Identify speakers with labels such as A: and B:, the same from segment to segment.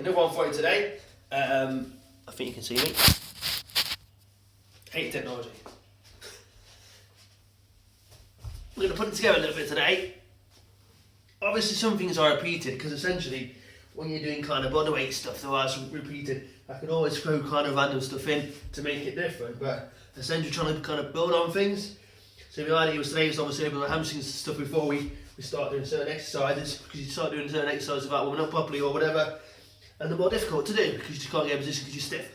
A: Another one for you today. I think you can see me. Hate technology. We're going to put it together a little bit today. Obviously some things are repeated because essentially when you're doing kind of bodyweight stuff there are some repeated. I can always throw kind of random stuff in to make it different, but essentially trying to kind of build on things. So the idea was today was obviously open the hamstrings and stuff before we start doing certain exercises, because you start doing certain exercises without warming up properly or whatever, and they're more difficult to do because you just can't get in position because you're stiff.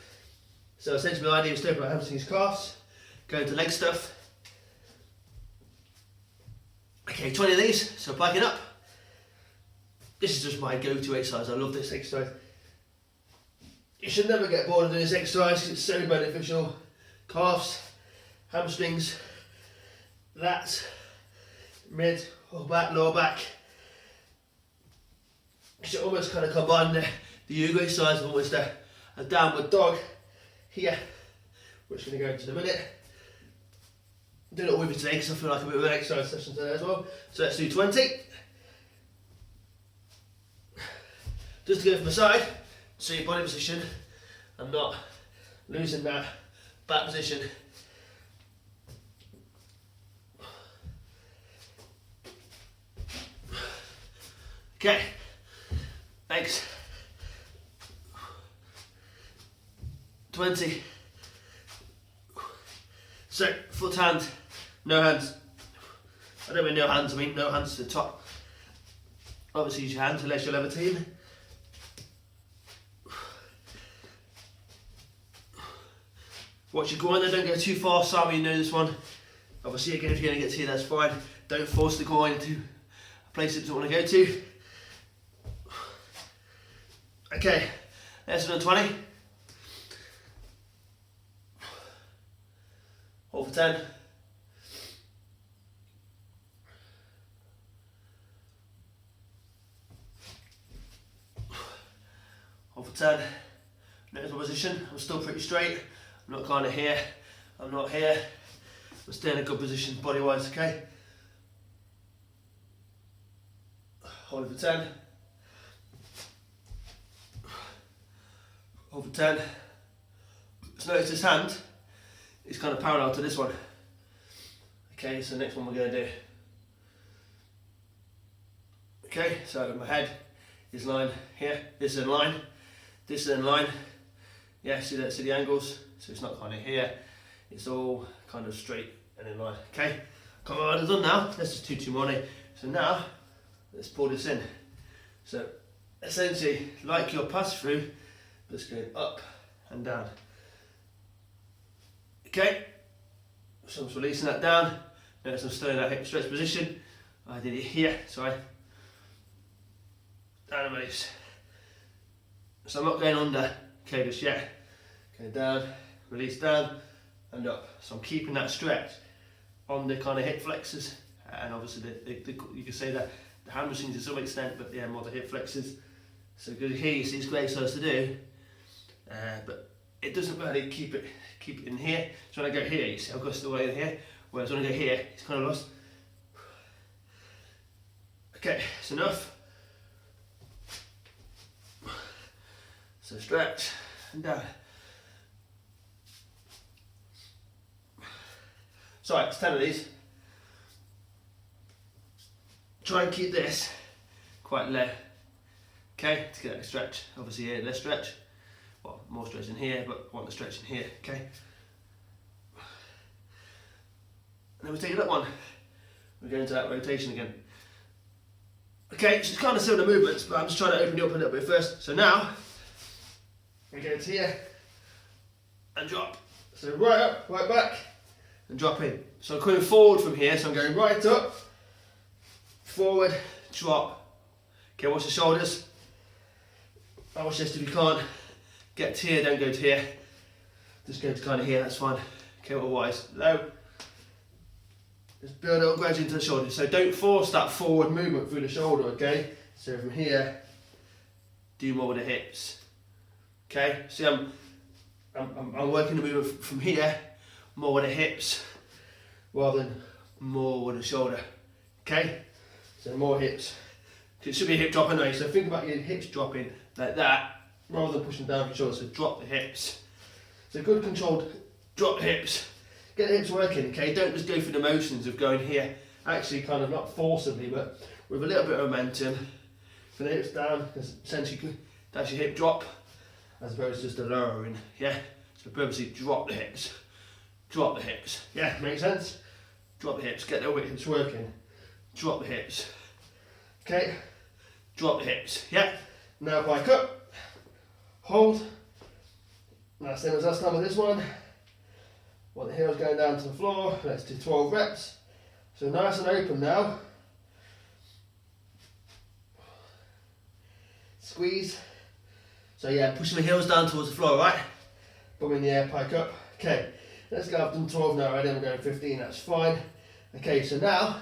A: So essentially the idea was to open our hamstrings, calves, go into leg stuff. Okay, 20 of these, so back it up. This is just my go-to exercise, I love this exercise. You should never get bored of doing this exercise because it's so beneficial. Calves, hamstrings, lats, mid, or back, lower back. You should almost kind of combine the yoga exercise with almost a downward dog here, which we're going to go into in a minute. Do it all with you today because I feel like a bit of an exercise session today as well. So let's do 20. Just to go from the side, so your body position, I'm not losing that back position. Okay, thanks. 20. So, foot hand, no hands. I don't mean no hands, I mean no hands to the top. Obviously use your hands unless you're levitating. Watch your groin there, don't go too far. Some you know this one. Obviously again, if you're going to get to here, that's fine. Don't force the groin to a place it doesn't want to go to. Okay, let's do 20. Hold for 10. Hold for 10. Notice my position, I'm still pretty straight. I'm not kind of here, I'm not here. I'm staying in a good position body wise, okay? Hold it for 10. Hold for 10. So notice this hand is kind of parallel to this one. Okay, so the next one we're going to do. Okay, so my head is line here, this is in line, this is in line. Yeah, see that, see the angles? So it's not kind of here, it's all kind of straight and in line. Okay, come on, it's done now. Let's just do two more. So now, let's pull this in. So essentially, like your pass through, just going up and down. Okay, so I'm just releasing that down. Notice I'm still in that hip stretch position. I did it here, sorry. Down and release. So I'm not going under, okay, just yet. Going down, release down, and up. So I'm keeping that stretch on the kind of hip flexors, and obviously you can say that the hamstrings to some extent, but yeah, more the hip flexors. So good here, you see it's great exercise to do, but it doesn't really keep it in here. So when I go here, you see I've got still way in here, whereas when I go here, it's kind of lost. Okay, it's enough. So stretch and down. So it's 10 of these. Try and keep this quite low. Okay, to get a stretch. Obviously here, less stretch. Well, more stretch in here, but I want the stretch in here, okay? And then we take it up one. We go into that rotation again. Okay, so it's kind of similar movements, but I'm just trying to open you up a little bit first. So now, we go into here and drop. So right up, right back, and drop in. So I'm coming forward from here, so I'm going right up, forward, drop. Okay, watch the shoulders. I watch this if you can't get to here, don't go to here. Just go to kind of here, that's fine. Okay, otherwise, low. Just build up gradually into the shoulder. So don't force that forward movement through the shoulder, okay? So from here, do more with the hips. Okay, see I'm working the movement from here, more with the hips, rather than more with the shoulder. Okay, so more hips. It should be a hip drop anyway, so think about your hips dropping like that, rather than pushing down from your shoulders. So drop the hips. So good controlled drop the hips. Get the hips working, okay? Don't just go through the motions of going here. Actually, kind of not forcibly, but with a little bit of momentum. From the hips down, because essentially that's your hip drop, as opposed to just a lowering, yeah? So purposely drop the hips. Drop the hips. Yeah, make sense? Drop the hips, get the hips working. Drop the hips. Okay? Drop the hips, yeah? Now pike up. Hold. Now same as last time with this one. Want the heels going down to the floor. Let's do 12 reps. So nice and open now. Squeeze. So yeah, pushing the heels down towards the floor, right? Bum in the air, pike up. Okay, let's go. I've done 12 now already. I'm going 15, that's fine. Okay, so now,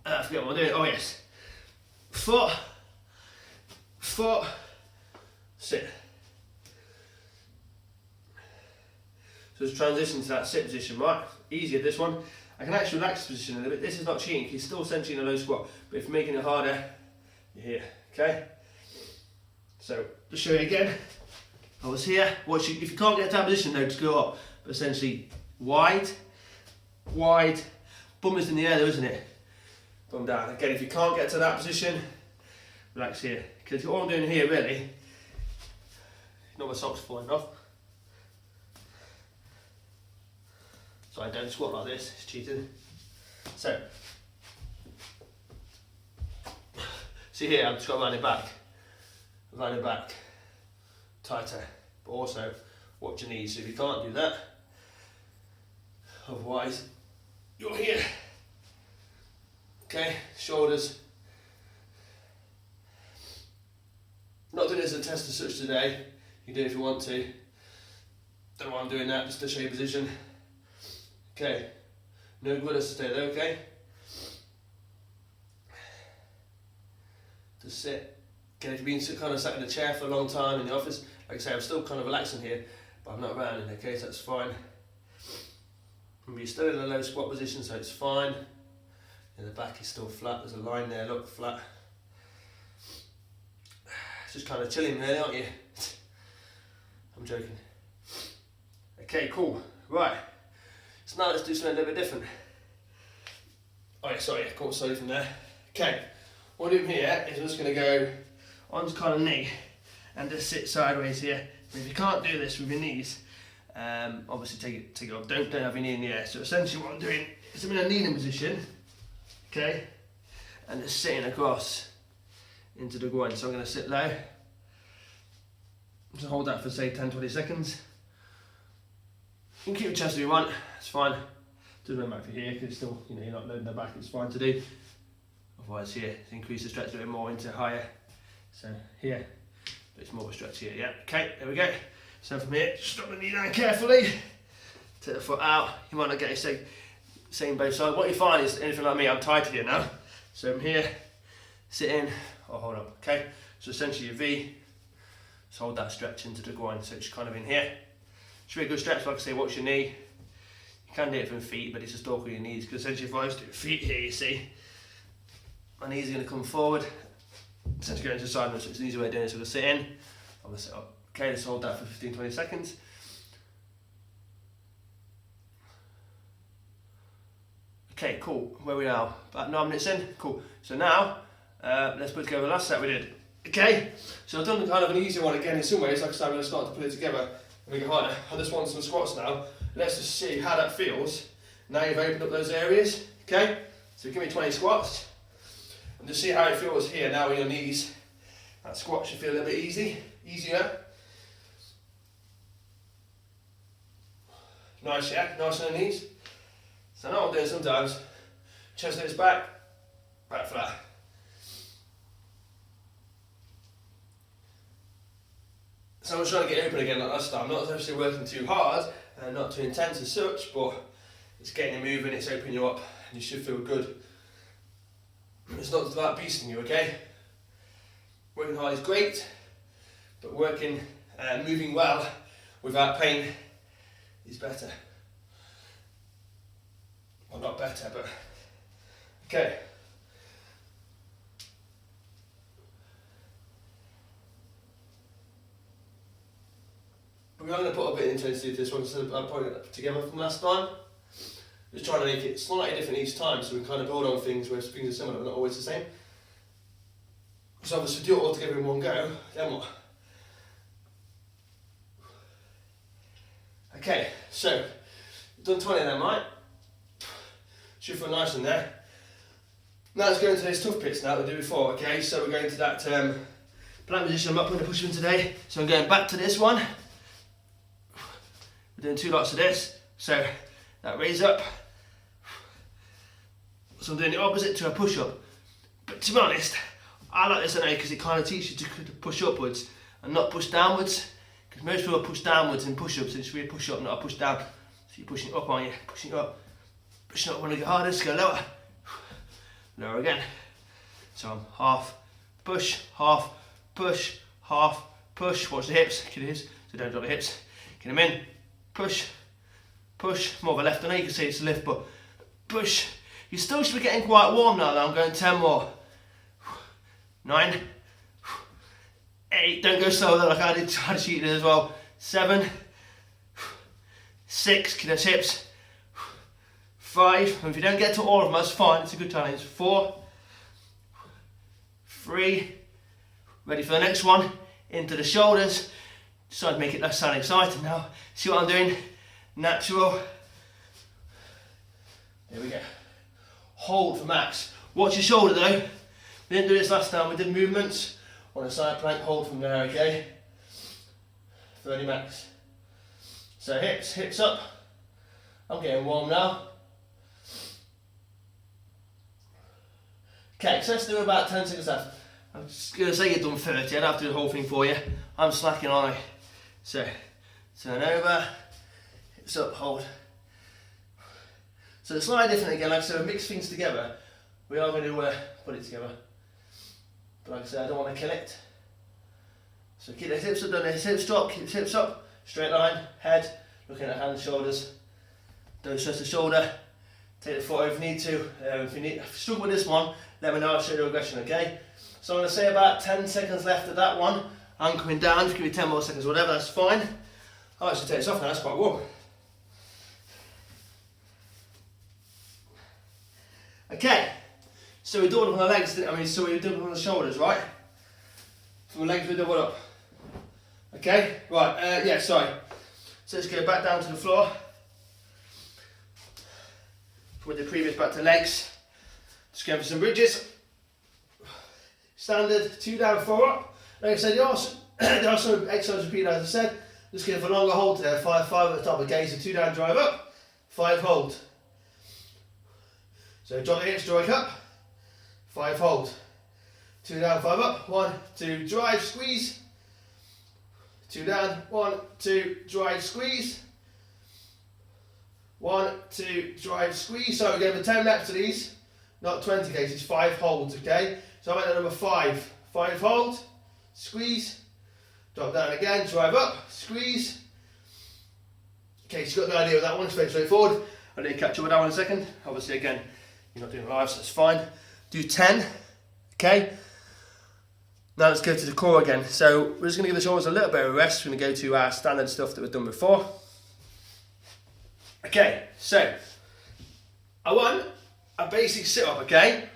A: I forget what I'm doing. Oh yes. Foot, sit. So just transition to that sit position, right? Easier this one. I can actually relax the position a little bit. This is not cheating, he's still essentially in a low squat, but if you're making it harder, you're here, okay? So, just show you again. I was here. If you can't get to that position though, just go up. But essentially, wide, bum is in the air though, isn't it? Bum down. Again, if you can't get to that position, relax here. Because all I'm doing here really, not my socks falling off. So I don't squat like this, it's cheating. So, see here, I've just got to line it back, tighter, but also watch your knees. So if you can't do that, otherwise you're here. Okay, shoulders. Not doing this as a test as such today. You can do it if you want to. Don't know why I'm doing that, just to show you position. Okay, no good as to stay there, okay? To sit. Okay, if you've been kind of sat in a chair for a long time in the office, like I say, I'm still kind of relaxing here, but I'm not rounding, okay, so that's fine. And you're still in a low squat position, so it's fine. And the back is still flat, there's a line there, look, flat. It's just kind of chilling really, aren't you? I'm joking. Okay, cool, right. So now let's do something a little bit different. Oh yeah, sorry, I caught slowly from there. Okay, what I'm doing here is I'm just going to go onto kind of knee and just sit sideways here. And if you can't do this with your knees, obviously take it off. Don't have your knee in the air. So essentially what I'm doing is I'm in a kneeling position, okay, and just sitting across into the groin. So I'm going to sit low. Just hold that for say 10-20 seconds. You can keep your chest if you want, it's fine. Doesn't really matter if you're here because still, you're not loading the back, it's fine to do. Otherwise here, increase the stretch a bit more into higher. So here, but it's more of a stretch here, yeah. Okay, there we go. So from here, just drop the knee down carefully. Take the foot out. You might not get the same both sides. What you find is, anything like me, I'm tight here now. So from here, sit in, or hold up, okay? So essentially a V, just hold that stretch into the groin, so it's kind of in here. Should be a good stretch, like I say, watch your knee. You can do it from feet, but it's just awkward with your knees, because essentially if I was to do feet here, you see, my knees are going to come forward, essentially going to the side, so it's an easy way of doing it. So I'm going to sit in, I'm going to sit up. Okay, let's hold that for 15-20 seconds. Okay, cool, where are we now? About 9 minutes in, cool. So now, let's put together the last set we did. Okay, so I've done kind of an easy one again in some ways, like I said, I'm going to start to put it together. Make it harder. I just want some squats now. Let's just see how that feels. Now you've opened up those areas, okay? So give me 20 squats. And just see how it feels here now on your knees. That squat should feel a little bit easier. Nice, yeah? Nice on the knees. So now what I'm doing sometimes, chest lifts back flat. So I'm trying to get open again like last time. Not actually working too hard and not too intense as such, but it's getting you moving, it's opening you up, and you should feel good. It's not about beasting you, okay? Working hard is great, but working and moving well without pain is better. Well, not better, but okay. I'm going to put a bit of intensity to this one instead of putting it together from last time. Just trying to make it slightly different each time, so we kind of build on things where things are similar but not always the same. So obviously do it all together in one go, then what? Okay, so done 20 of them, right? Should feel nice in there. Now let's go into those tough pits now that we did before, okay? So we're going to that plank position. I'm not going to push them today, so I'm going back to this one. We're doing 2 lots of this, so that raise up. So I'm doing the opposite to a push up. But to be honest, I like this anyway because it kind of teaches you to push upwards and not push downwards. Because most people push downwards in push ups, and it's really a push up, not a push down. So you're pushing it up, aren't you? Pushing it up. Pushing up when you go harder, so go lower. Lower again. So I'm half, push, half, push, half, push. Watch the hips, get it, so don't drop the hips. Get them in, push, push. More of a left, I know you can say it's a lift, but push. You still should be getting quite warm now though. I'm going 10 more. 9, 8, don't go slow though, like I did try to cheat it as well. 7, 6, keep those hips. 5, and if you don't get to all of them, that's fine, it's a good challenge. 4, 3, ready for the next one, into the shoulders. Decide to make it less sound exciting now. See what I'm doing? Natural. There we go. Hold for max. Watch your shoulder though. We didn't do this last time, we did movements on a side plank, hold from there, okay? 30 max. So hips up. I'm getting warm now. Okay, so let's do about 10 seconds left. I'm just going to say you've done 30, I don't have to do the whole thing for you. I'm slacking on it. So, turn over, hips up, hold. So it's slightly different again, like I said, we mix things together. We are going to put it together. But like I said, I don't want to kill it. So keep the hips up, don't let the hips drop, keep the hips up, straight line, head, looking at hands, shoulders. Don't stress the shoulder. Take the foot over if you need to. If you struggle with this one, let me know, I'll show you regression, okay? So I'm going to say about 10 seconds left of that one. I'm coming down, just give me 10 more seconds, whatever, that's fine. I'll actually take this off now, that's quite warm. Okay, so we doubled up on the legs, so we doubled up on the shoulders, right? From the legs we doubled up. Okay, right, yeah, sorry. So let's go back down to the floor. From the previous back to legs. Just going for some bridges. Standard, 2 down, 4 up. Like I said, there are some exercises repeated as I said. Just going for longer hold there, 5 at the top, okay, so 2 down, drive up, 5 hold. So drop the hips, drive up, 5 hold. 2 down, 5 up, 1, 2, drive, squeeze. 2 down, 1, 2, drive, squeeze. 1, 2, drive, squeeze. So we're going for 10 reps of these, not 20 cases, 5 holds, okay? So I'm at number 5. 5 hold, squeeze, drop down again, drive up, squeeze. Okay, so you've got the idea of that one, it's very straightforward. I'll let you catch up with that one in a second. Obviously, again, you're not doing live, so that's fine. Do 10, okay? Now let's go to the core again. So we're just going to give the shoulders a little bit of a rest. We're going to go to our standard stuff that we've done before. Okay, so I want a basic sit-up, okay?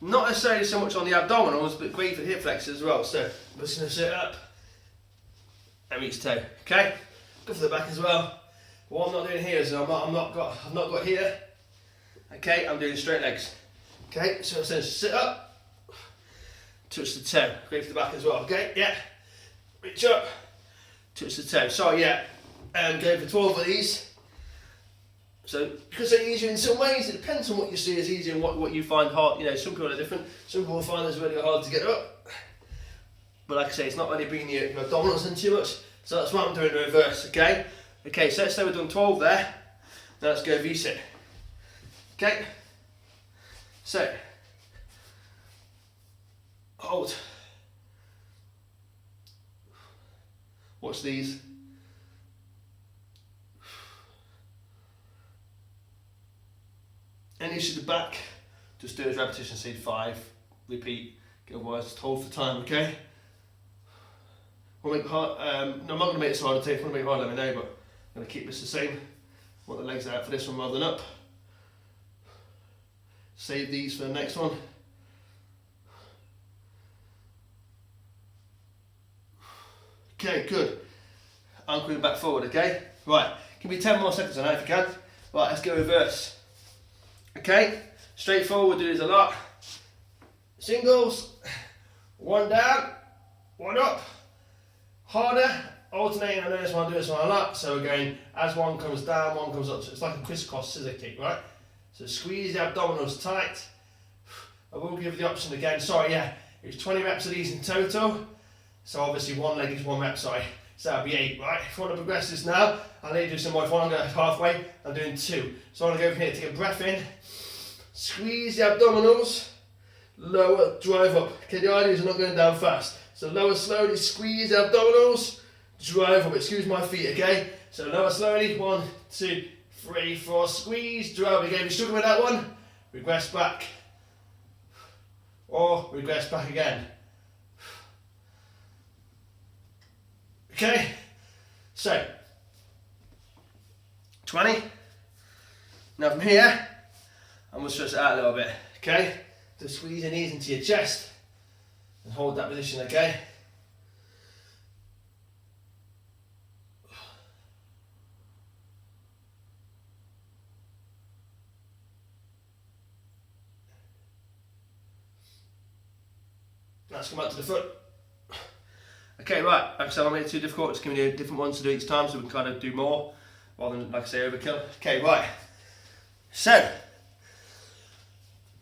A: Not necessarily so much on the abdominals, but great for the hip flexors as well. So I'm just going to sit up and reach toe, okay? Go for the back as well. But what I'm not doing here is I've not got here. Okay, I'm doing straight legs. Okay, so I'm saying sit up, touch the toe. Great for the back as well. Okay, yeah. Reach up, touch the toe. So yeah, going for 12 of these. So because they're easier in some ways, it depends on what you see as easy and what you find hard. You know, some people are different. Some people find it's really hard to get up. But like I say, it's not really bringing your abdominals in too much. So that's what I'm doing in reverse, okay? Okay, so let's say we've done 12 there. Now let's go V-sit. Okay? So, hold. Watch these. Any issue with the back, just do as repetition, say 5, repeat, get otherwise just hold for time, okay? No, I'm not going to make it so hard to take. If I want to make it hard, let me know, but I'm going to keep this the same. Want the legs out for this one rather than up. Save these for the next one. Okay, good. Ankle back forward, okay? Right, give me 10 more seconds on that if you can. Right, let's go reverse. Okay, straightforward, do this a lot. Singles, one down, one up. Harder, alternating. I know this one, I do this one a lot. So again, as one comes down, one comes up. So it's like a crisscross scissor kick, right? So squeeze the abdominals tight. I will give the option again. Sorry, yeah, it's 20 reps of these in total. So obviously one leg is 1 rep, sorry. So that'll be 8, right? If you want to progress this now, I'll let you do some more. If you want to go halfway, I'm doing 2. So I want to go from here, take a breath in, squeeze the abdominals, lower, drive up. Okay, the idea is I'm not going down fast. So lower slowly, squeeze the abdominals, drive up. Excuse my feet, okay? So lower slowly, 1, 2, 3, 4, squeeze, drive. Again, if you're struggling with that one, regress back. Or regress back again. Okay, so 20. Now from here, I'm going to stretch it out a little bit, okay? So squeeze your knees into your chest and hold that position, okay? Let's come back to the foot. Okay, right, like I said, I made it too difficult. Just give me different ones to do each time so we can kind of do more rather than, like I say, overkill. Okay, right. So,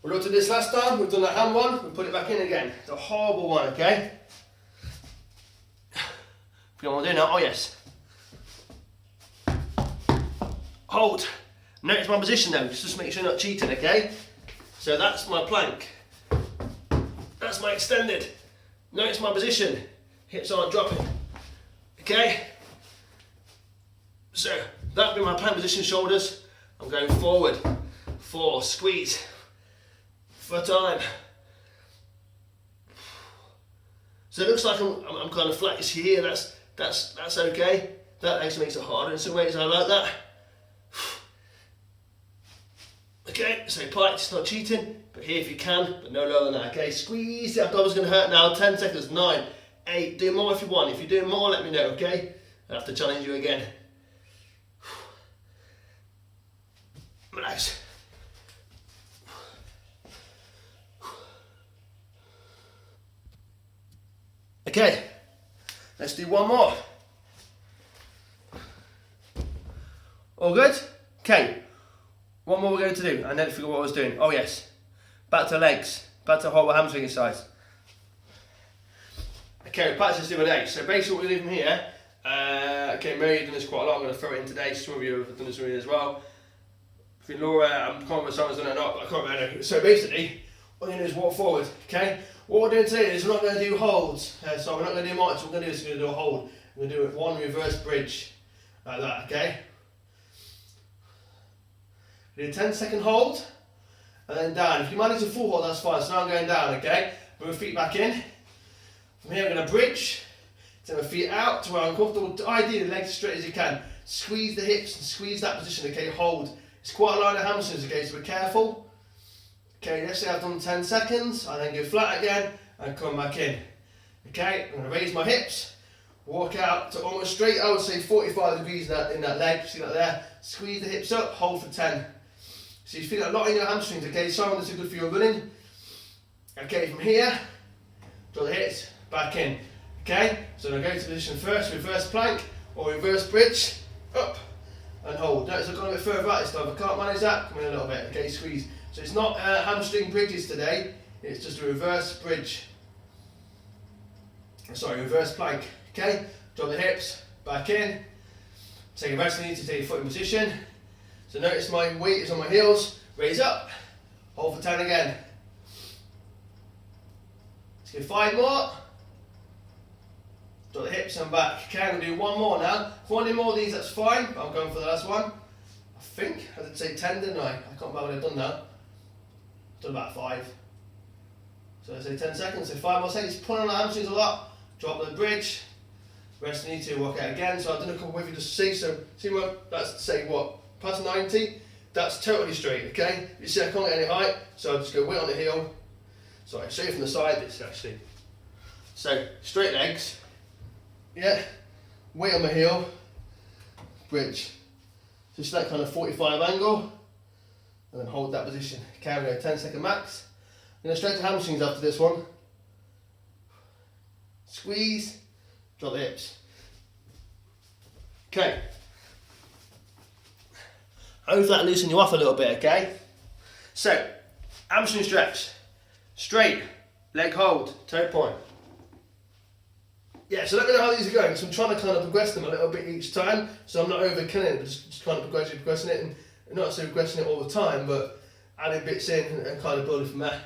A: we looked at this last time, we've done that hand one, we put it back in again. It's a horrible one, okay? If you don't want to do that, oh yes. Hold. Notice my position though, just make sure you're not cheating, okay? So that's my plank. That's my extended. Notice my position. Hips aren't dropping. Okay? So, that'll be my plank position, shoulders. I'm going forward. 4, squeeze. For time. So it looks like I'm kind of flattish here. That's okay. That actually makes it harder in some ways. I like that. Okay, so practice not cheating, but here if you can, but no lower than that. Okay, squeeze. The abdominal's going to hurt now. 10 seconds. 9, 8. Do more if you want. If you're doing more, let me know. Okay, I'll have to challenge you again. Relax. Okay, let's do one more. All good? Okay, one more we're going to do. I never forgot what I was doing. Oh yes, back to legs, back to horrible hamstring exercise. Okay, practice doing 8. So basically what we do from here, okay, Mary's done this quite a lot. I'm going to throw it in today. Some of you have done this already as well. I think Laura, I can't remember if someone's done it or not, but I can't remember. So basically, what we're going to do is walk forward, okay? What we're doing today is we're not going to do holds. So we're not going to do much. What we're going to do is we're going to do a hold. We're going to do it 1 reverse bridge, like that, okay? We do a 10-second hold, and then down. If you manage a full hold, that's fine. So now I'm going down, okay? Move my feet back in. From here, I'm going to bridge. Take my feet out to where I'm comfortable. Ideally, legs as straight as you can. Squeeze the hips and squeeze that position, okay? Hold. It's quite a line of hamstrings, okay? So be careful. Okay, let's say I've done 10 seconds. I then go flat again and come back in. Okay, I'm going to raise my hips. Walk out to almost straight. I would say 45 degrees in that leg. See that there? Squeeze the hips up. Hold for 10. So you feel a lot in your hamstrings, okay? Sorry, this is good for your running. Okay, from here, draw the hips back in. Okay, so I'm going to go to position first, reverse plank or reverse bridge, up and hold. Notice I've gone a bit further out this time. If I can't manage that, come in a little bit. Okay, squeeze. So it's not hamstring bridges today, it's just a reverse bridge. Sorry, reverse plank. Okay, drop the hips back in. Take a rest, you need to take your foot in position. So notice my weight is on my heels, raise up, hold for 10 again. Let's go 5 more. Drop the hips and back. Okay, I'm going to do 1 more now. If I want to do more of these, that's fine, but I'm going for the last one. I think, I did say 10, didn't I? I can't remember what I've done now. I've done about 5. So I say 10 seconds, so 5 more seconds. Pull on the hamstrings a lot, drop the bridge, rest you need to work out again. So I've done a couple with you just to see. So see what that's say what past 90. That's totally straight. Okay. You see I can't get any height, so I just go weight on the heel. Sorry, show you from the side. This actually. So straight legs. Yeah. Weight on my heel. Bridge. Just that kind of 45 angle. And then hold that position. Carry a 10-second max. Then straight to hamstrings after this one. Squeeze. Drop the hips. Okay. Hopefully that loosen you off a little bit, okay? So, hamstring stretch. Straight, leg hold, toe point. Yeah, so let me know how these are going. So I'm trying to kind of progress them a little bit each time. So I'm not overkilling it, but just kind of progressing it, and not necessarily progressing it all the time, but adding bits in and kind of building from there.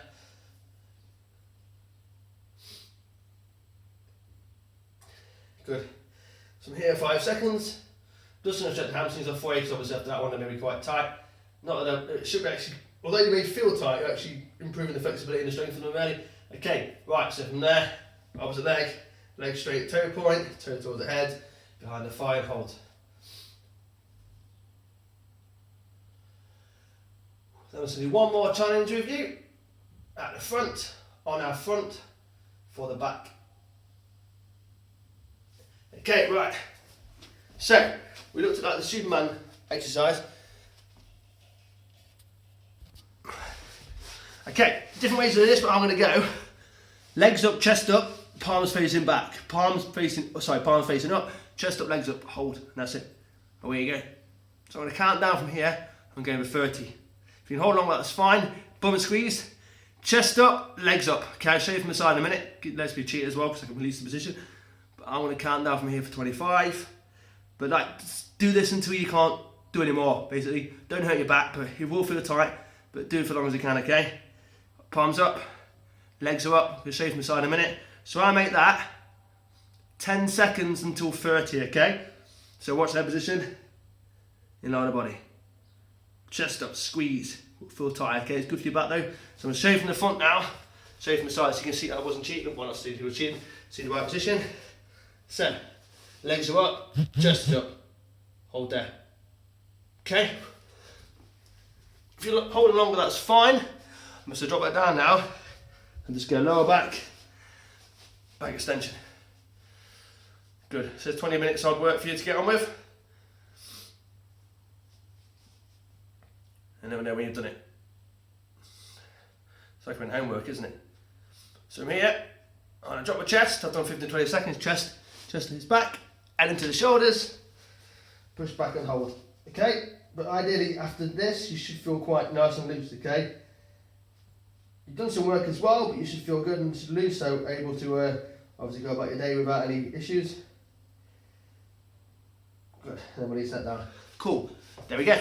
A: Good. So I'm here 5 seconds. Just going to stretch the hamstrings off for you, because obviously after that one they're going to be quite tight. Not that it should be actually, although you may feel tight, you're actually improving the flexibility and the strength of the belly. Okay, right, so from there, opposite leg straight, toe point, toe towards the head, behind the thigh and hold. Then we're going to do one more challenge with you. At the front, on our front, for the back. Okay, right. So, we looked at like the Superman exercise. Okay, different ways to do this, but I'm going to go legs up, chest up, palms facing back, palms facing up, chest up, legs up, hold, and that's it. Away you go. So I'm going to count down from here. I'm going with 30. If you can hold on, that's fine. Bum and squeeze, chest up, legs up. Okay, I'll show you from the side in a minute. Let's be cheated as well, because I can release the position. But I'm going to count down from here for 25. But like, do this until you can't do any more, basically. Don't hurt your back, but it will feel tight, but do it for as long as you can, okay? Palms up, legs are up. I'll show you from the side in a minute. So I make that 10 seconds until 30, okay? So watch that position. In line of body. Chest up, squeeze. Feel tight, okay? It's good for your back though. So I'm going to show you from the front now. Show you from the side so you can see I wasn't cheating. Why not see if you were cheating? See the right position. So, legs are up, chest is up. Hold there. Okay? If you're holding longer, that's fine. I'm going to drop that down now and just go lower back extension. Good. So 20 minutes hard work for you to get on with. And never know when you've done it. It's like when homework, isn't it? So from here, I'm going to drop my chest. I've done 15-20 seconds. Chest is back, and into the shoulders. Push back and hold. Okay? But ideally, after this, you should feel quite nice and loose, okay? You've done some work as well, but you should feel good and loose, so able to obviously go about your day without any issues. Good. Then release that down. Cool. There we go.